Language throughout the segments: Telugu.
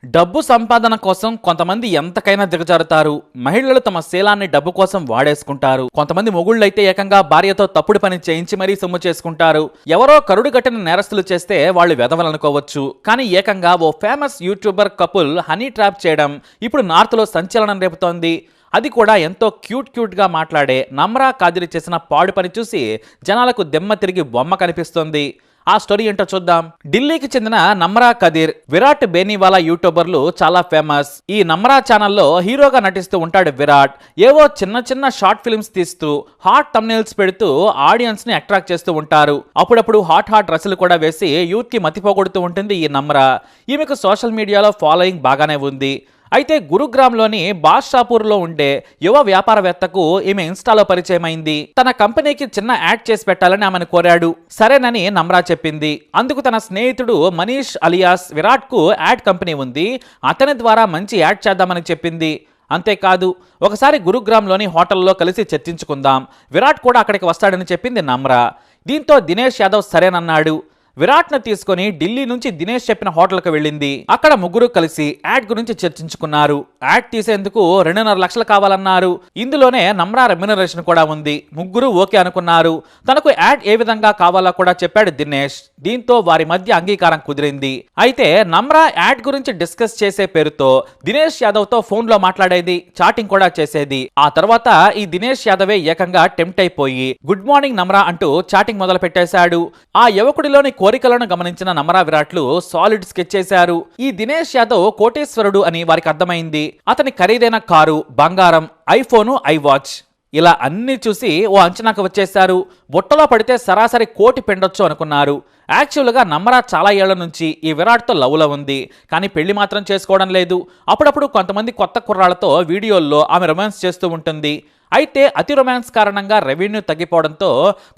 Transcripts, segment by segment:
డబ్బు సంపాదన కోసం కొంతమంది ఎంతకైనా దిగజారుతారు. మహిళలు తమ శీలాన్ని డబ్బు కోసం వాడేసుకుంటారు. కొంతమంది మొగుళ్ళైతే ఏకంగా భార్యతో తప్పుడు పని చేయించి మరీ సొమ్ము చేసుకుంటారు. ఎవరో కరుడు గట్టిన నేరస్తులు చేస్తే వాళ్ళు వెధవలనుకోవచ్చు, కానీ ఏకంగా ఓ famous youtuber couple honey trap చేయడం ఇప్పుడు నార్త్ లో సంచలనం రేపుతోంది. అది కూడా ఎంతో క్యూట్ గా మాట్లాడే నమ్రా కాదిరి చేసిన పాడు పని చూసి జనాలకు దెమ్మ తిరిగి బొమ్మ కనిపిస్తోంది. ఆ స్టోరీ ఏంటో చూద్దాం. ఢిల్లీకి చెందిన నమ్రా కదీర్, విరాట్ బేనీవాలా యూట్యూబర్లు చాలా ఫేమస్. ఈ నమ్రా ఛానల్లో హీరోగా నటిస్తూ ఉంటాడు విరాట్. ఏవో చిన్న చిన్న షార్ట్ ఫిల్మ్స్ తీస్తూ హాట్ థంబ్నెయిల్స్ పెడుతూ ఆడియన్స్ ని అట్రాక్ట్ చేస్తూ ఉంటారు. అప్పుడప్పుడు హాట్ డ్రెస్సులు కూడా వేసి యూత్ కి మతిపోగొడుతూ ఉంటుంది ఈ నమ్రా. ఈమెకు సోషల్ మీడియాలో ఫాలోయింగ్ బాగానే ఉంది. అయితే గురుగ్రామ్లోని బాద్షాపూర్లో ఉండే యువ వ్యాపారవేత్తకు ఈమె ఇన్స్టాలో పరిచయమైంది. తన కంపెనీకి చిన్న యాడ్ చేసి పెట్టాలని ఆమెను కోరాడు. సరేనని నమ్రా చెప్పింది. అందుకు తన స్నేహితుడు మనీష్ అలియాస్ విరాట్ కు యాడ్ కంపెనీ ఉంది, అతని ద్వారా మంచి యాడ్ చేద్దామని చెప్పింది. అంతేకాదు, ఒకసారి గురుగ్రామ్లోని హోటల్లో కలిసి చర్చించుకుందాం, విరాట్ కూడా అక్కడికి వస్తాడని చెప్పింది నమ్రా. దీంతో దినేష్ యాదవ్ సరేనన్నాడు. విరాట్ను తీసుకుని ఢిల్లీ నుంచి దినేష్ చెప్పిన హోటల్కి వెళ్ళింది. అక్కడ ముగ్గురు కలిసి యాడ్ గురించి చర్చించుకున్నారు. యాడ్ తీసేందుకు 2.5 లక్షలు కావాలన్నారు. ఇందులోనే నమ్రా రెమ్యునరేషన్ కూడా ఉంది. ముగ్గురు ఓకే అనుకున్నారు. తనకు యాడ్ ఏ విధంగా కావాలో కూడా చెప్పాడు దినేష్. దీంతో వారి మధ్య అంగీకారం కుదిరింది. అయితే నమ్రా యాడ్ గురించి డిస్కస్ చేసే పేరుతో దినేష్ యాదవ్ తో ఫోన్ లో మాట్లాడేది, చాటింగ్ కూడా చేసేది. ఆ తర్వాత ఈ దినేష్ యాదవే ఏకంగా టెంప్ట్ అయిపోయి గుడ్ మార్నింగ్ నమ్రా అంటూ చాటింగ్ మొదలు పెట్టేశాడు. ఆ యువకుడిలోని కోరికలను గమనించిన నమ్రా విరాట్లు సాలిడ్ స్కెచ్ చేశారు. ఈ దినేష్ యాదవ్ కోటేశ్వరుడు అని వారికి అర్థమైంది. అతని ఖరీదైన కారు, బంగారం, ఐఫోను, ఐవాచ్ ఇలా అన్ని చూసి ఓ అంచనాకు వచ్చేశారు. బుట్టలో పడితే సరాసరి కోటి పెండొచ్చు అనుకున్నారు. యాక్చువల్గా నమ్రా చాలా ఏళ్ల నుంచి ఈ విరాట్తో లవ్లో ఉంది, కానీ పెళ్లి మాత్రం చేసుకోవడం లేదు. అప్పుడప్పుడు కొంతమంది కొత్త కుర్రాళ్లతో వీడియోల్లో ఆమె రొమాన్స్ చేస్తూ ఉంటుంది. అయితే అతి రొమాన్స్ కారణంగా రెవెన్యూ తగ్గిపోవడంతో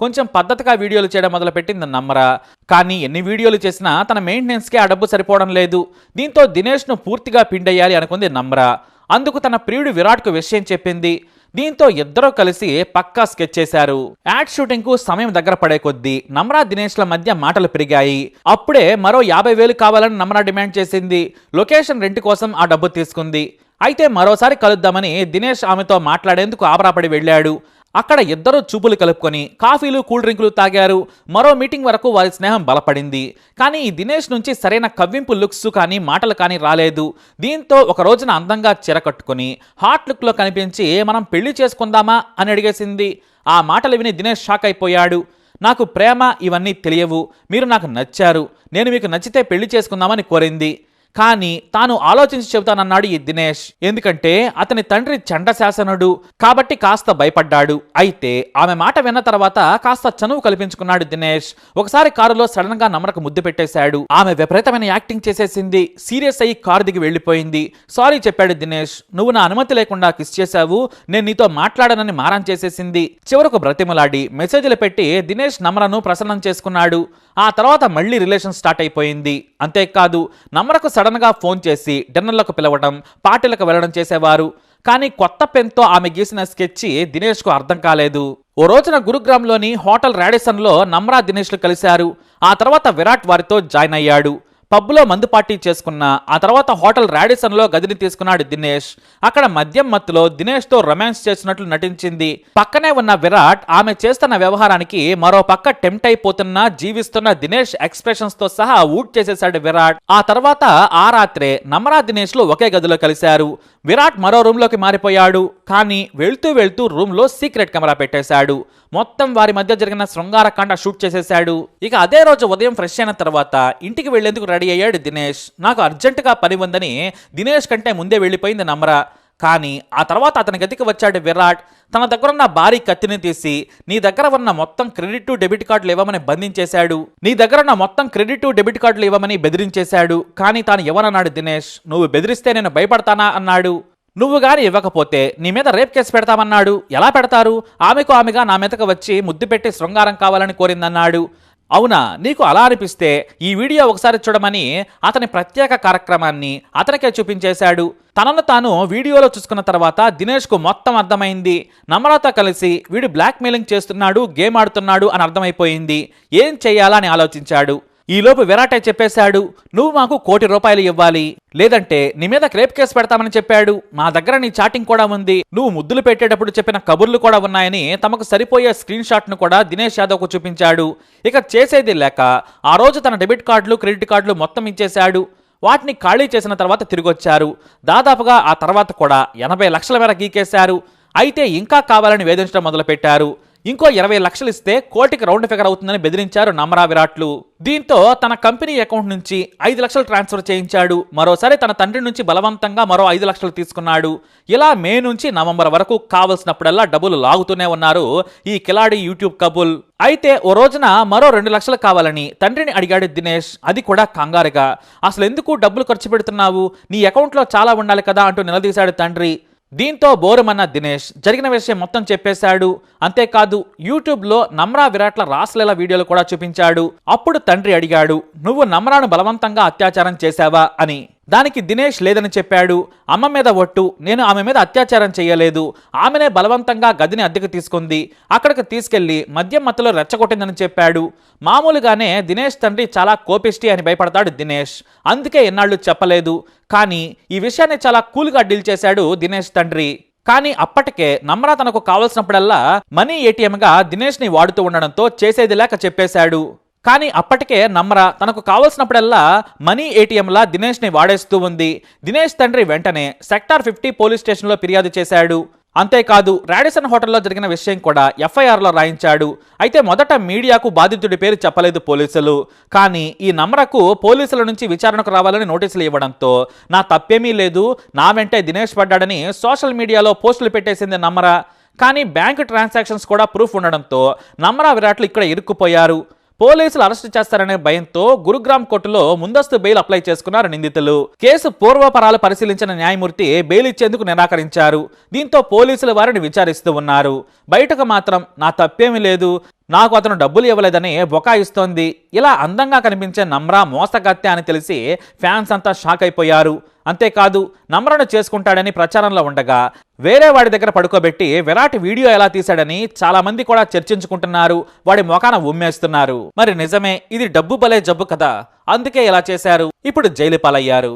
కొంచెం పద్ధతిగా వీడియోలు చేయడం మొదలుపెట్టింది నమ్రా. కానీ ఎన్ని వీడియోలు చేసినా తన మెయింటెనెన్స్కి ఆ డబ్బు సరిపోవడం లేదు. దీంతో దినేష్ను పూర్తిగా పిండేయాలి అనుకుంది నమ్రా. అందుకు తన ప్రియుడు విరాట్కు విషయం చెప్పింది. దీంతో ఇద్దరూ కలిసి పక్కా స్కెచ్ చేశారు. యాడ్ షూటింగ్ కు సమయం దగ్గర పడే కొద్దీ నమ్రా దినేష్ల మధ్య మాటలు పెరిగాయి. అప్పుడే మరో 50,000 కావాలని నమ్రా డిమాండ్ చేసింది. లొకేషన్ రెంట్ కోసం ఆ డబ్బు తీసుకుంది. అయితే మరోసారి కలుద్దామని దినేష్ ఆమెతో మాట్లాడేందుకు ఆబరాపడి వెళ్ళాడు. అక్కడ ఇద్దరు చూపులు కలుపుకొని కాఫీలు, కూల్ డ్రింకులు తాగారు. మరో మీటింగ్ వరకు వారి స్నేహం బలపడింది. కానీ ఈ దినేష్ నుంచి సరైన కవ్వింపు లుక్స్ కానీ మాటలు కానీ రాలేదు. దీంతో ఒక రోజున అందంగా చీర కట్టుకుని హాట్ లుక్ లో కనిపించి మనం పెళ్లి చేసుకుందామా అని అడిగేసింది. ఆ మాటలు విని దినేష్ షాక్ అయిపోయాడు. నాకు ప్రేమ ఇవన్నీ తెలియవు, మీరు నాకు నచ్చారు, నేను మీకు నచ్చితే పెళ్లి చేసుకుందామని కోరింది. కానీ తాను ఆలోచించి చెబుతానన్నాడు ఈ దినేష్. ఎందుకంటే అతని తండ్రి చండశాసనుడు కాబట్టి కాస్త భయపడ్డాడు. అయితే ఆమె మాట విన్న తర్వాత కాస్త చనువు కల్పించుకున్నాడు దినేష్. ఒకసారి కారులో సడన్ గా నమ్రకు ముద్దు పెట్టేశాడు. ఆమె విపరీతమైన యాక్టింగ్ చేసేసింది. సీరియస్ అయ్యి కారు దిగి వెళ్లిపోయింది. సారీ చెప్పాడు దినేష్. నువ్వు నా అనుమతి లేకుండా కిస్ చేశావు, నేను నీతో మాట్లాడనని మారం చేసేసింది. చివరకు బ్రతిమలాడి మెసేజ్లు పెట్టి దినేష్ నమ్రను ప్రసన్నం చేసుకున్నాడు. ఆ తర్వాత మళ్లీ రిలేషన్ స్టార్ట్ అయిపోయింది. అంతేకాదు, నమ్రకు సడన్ గా ఫోన్ చేసి డిన్నర్లకు పిలవడం, పార్టీలకు వెళ్లడం చేసేవారు. కానీ కొత్త పెన్తో ఆమె గీసిన స్కెచ్ దినేష్ కు అర్థం కాలేదు. ఓ రోజున గురుగ్రామ్లోని హోటల్ రాడిసన్ లో నమ్రా దినేష్లు కలిశారు. ఆ తర్వాత విరాట్ వారితో జాయిన్ అయ్యాడు. పబ్లో మందు పార్టీ చేసుకున్న ఆ తర్వాత హోటల్ రాడిసన్ లో గదిని తీసుకున్నాడు దినేష్. అక్కడ మద్యం మత్తులో దినేష్ తో రొమాన్స్ చేసినట్లు నటించింది. పక్కనే ఉన్న విరాట్ ఆమె చేస్తున్న వ్యవహారానికి మరో పక్క టెంప్ట్ అయిపోతున్నా జీవిస్తున్న దినేష్ ఎక్స్ప్రెషన్స్ తో సహా ఊట్ చేసేశాడు విరాట్. ఆ తర్వాత ఆ రాత్రే నమ్రా దినేష్లు ఒకే గదిలో కలిశారు. విరాట్ మరో రూమ్ లోకి మారిపోయాడు. కానీ వెళ్తూ వెళ్తూ రూమ్ లో సీక్రెట్ కెమెరా పెట్టేశాడు. మొత్తం వారి మధ్య జరిగిన శృంగారకాండ షూట్ చేసేశాడు. ఇక అదే రోజు ఉదయం ఫ్రెష్ అయిన తర్వాత ఇంటికి వెళ్లేందుకు రెడీ అయ్యాడు దినేష్. నాకు అర్జెంటుగా పని ఉందని దినేష్ కంటే ముందే వెళ్లిపోయింది నమ్రా. కానీ ఆ తర్వాత అతని గదికి వచ్చాడు విరాట్. తన దగ్గరున్న భారీ కత్తిని తీసి నీ దగ్గర ఉన్న మొత్తం క్రెడిట్ టు డెబిట్ కార్డులు ఇవ్వమని బంధించేశాడు. నీ దగ్గరున్న మొత్తం క్రెడిట్ టు డెబిట్ కార్డులు ఇవ్వమని బెదిరించేశాడు. కానీ తాను ఇవ్వనన్నాడు దినేష్. నువ్వు బెదిరిస్తే నేను భయపడతానా అన్నాడు. నువ్వు గాని ఇవ్వకపోతే నీ మీద రేప్ కేసు పెడతామన్నాడు. ఎలా పెడతారు? ఆమెగా నా మీదకు వచ్చి ముద్దు పెట్టి శృంగారం కావాలని కోరిందన్నాడు. అవునా, నీకు అలా అనిపిస్తే ఈ వీడియో ఒకసారి చూడమని అతని ప్రత్యేక కార్యక్రమాన్ని అతనికే చూపించేశాడు. తనను తాను వీడియోలో చూసుకున్న తర్వాత దినేష్ కు మొత్తం అర్థమైంది. నమ్రతో కలిసి వీడు బ్లాక్ మెయిలింగ్ చేస్తున్నాడు, గేమ్ ఆడుతున్నాడు అని అర్థమైపోయింది. ఏం చెయ్యాలా అని ఆలోచించాడు. ఈలోపు విరాటే చెప్పేశాడు, నువ్వు మాకు ₹1,00,00,000 ఇవ్వాలి, లేదంటే నీ మీద రేప్ కేసు పెడతామని చెప్పాడు. మా దగ్గర నీ చాటింగ్ కూడా ఉంది, నువ్వు ముద్దులు పెట్టేటప్పుడు చెప్పిన కబుర్లు కూడా ఉన్నాయని తమకు సరిపోయే స్క్రీన్ షాట్ ను కూడా దినేష్ యాదవ్ కు చూపించాడు. ఇక చేసేది లేక ఆ రోజు తన డెబిట్ కార్డులు క్రెడిట్ కార్డులు మొత్తం ఇచ్చేశాడు. వాటిని ఖాళీ చేసిన తర్వాత తిరిగొచ్చారు. దాదాపుగా ఆ తర్వాత కూడా 80 లక్షల మేర గీకేశారు. అయితే ఇంకా కావాలని వేధించడం మొదలుపెట్టారు. ఇంకో 20 లక్షలు ఇస్తే కోటికి రౌండ్ ఫిగర్ అవుతుందని బెదిరించారు నమ్రా విరాట్లు. దీంతో తన కంపెనీ అకౌంట్ నుంచి 5 లక్షలు ట్రాన్స్ఫర్ చేయించాడు. మరోసారి తన తండ్రి నుంచి బలవంతంగా మరో 5 లక్షలు తీసుకున్నాడు. ఇలా మే నుంచి నవంబర్ వరకు కావలసినప్పుడల్లా డబ్బులు లాగుతూనే ఉన్నారు ఈ కిలాడి యూట్యూబ్ కబుల్. అయితే ఓ రోజున మరో 2 లక్షలు కావాలని తండ్రిని అడిగాడు దినేష్. అది కూడా కంగారుగా. అసలు ఎందుకు డబ్బులు ఖర్చు పెడుతున్నావు, నీ అకౌంట్లో చాలా ఉండాలి కదా అంటూ నిలదీశాడు తండ్రి. దీంతో బోరుమన్న దినేష్ జరిగిన విషయం మొత్తం చెప్పేశాడు. అంతేకాదు యూట్యూబ్లో నమ్రా విరాట్ల రాస్లీల వీడియోలు కూడా చూపించాడు. అప్పుడు తండ్రి అడిగాడు, నువ్వు నమ్రాను బలవంతంగా అత్యాచారం చేశావా అని. దానికి దినేష్ లేదని చెప్పాడు. అమ్మ మీద ఒట్టు, నేను ఆమె మీద అత్యాచారం చేయలేదు, ఆమెనే బలవంతంగా గదిని అద్దెకు తీసుకుంది, అక్కడికి తీసుకెళ్లి మద్యం మత్తులో రెచ్చగొట్టిందని చెప్పాడు. మామూలుగానే దినేష్ తండ్రి చాలా కోపిష్టి అని భయపడతాడు దినేష్. అందుకే ఎన్నాళ్ళు చెప్పలేదు. కానీ ఈ విషయాన్ని చాలా కూల్గా డీల్ చేశాడు దినేష్ తండ్రి. కానీ అప్పటికే నమ్రా తనకు కావలసినప్పుడల్లా మనీ ఏటీఎంగా దినేష్ ని వాడుతూ ఉండడంతో చేసేది లేక చెప్పేశాడు. కానీ అప్పటికే నమ్రా తనకు కావలసినప్పుడల్లా మనీ ఏటీఎంలా దినేష్ ని వాడేస్తూ ఉంది. దినేష్ తండ్రి వెంటనే సెక్టార్ 50 పోలీస్ స్టేషన్లో ఫిర్యాదు చేశాడు. అంతేకాదు రాడిసన్ హోటల్లో జరిగిన విషయం కూడా ఎఫ్ఐఆర్లో రాయించాడు. అయితే మొదట మీడియాకు బాధితుడి పేరు చెప్పలేదు పోలీసులు. కానీ ఈ నమ్రకు పోలీసుల నుంచి విచారణకు రావాలని నోటీసులు ఇవ్వడంతో నా తప్పేమీ లేదు, నా వెంటే దినేష్ పడ్డాడని సోషల్ మీడియాలో పోస్టులు పెట్టేసింది నమ్రా. కానీ బ్యాంక్ ట్రాన్సాక్షన్స్ కూడా ప్రూఫ్ ఉండడంతో నమ్రా విరాట్లు ఇక్కడ ఇరుక్కుపోయారు. పోలీసులు అరెస్టు చేస్తారనే భయంతో గురుగ్రామ్ కోర్టులో ముందస్తు బెయిల్ అప్లై చేసుకున్నారు నిందితులు. కేసు పూర్వపరాలు పరిశీలించిన న్యాయమూర్తి బెయిల్ ఇచ్చేందుకు నిరాకరించారు. దీంతో పోలీసులు వారిని విచారిస్తూ ఉన్నారు. బయటకు మాత్రం నా తప్పేమీ లేదు, నాకు అతను డబ్బులు ఇవ్వలేదని బొకాయిస్తోంది. ఇలా అందంగా కనిపించే నమ్రా మోసగత్తె అని తెలిసి ఫ్యాన్స్ అంతా షాక్ అయిపోయారు. అంతేకాదు నమ్రను చేసుకుంటాడని ప్రచారంలో ఉండగా వేరే వాడి దగ్గర పడుకోబెట్టి విరాట్ వీడియో ఎలా తీశాడని చాలా మంది కూడా చర్చించుకుంటున్నారు. వాడి మొఖాన ఉమ్మేస్తున్నారు. మరి నిజమే, ఇది డబ్బు బలే జబ్బు కదా, అందుకే ఇలా చేశారు. ఇప్పుడు జైలు పాలయ్యారు.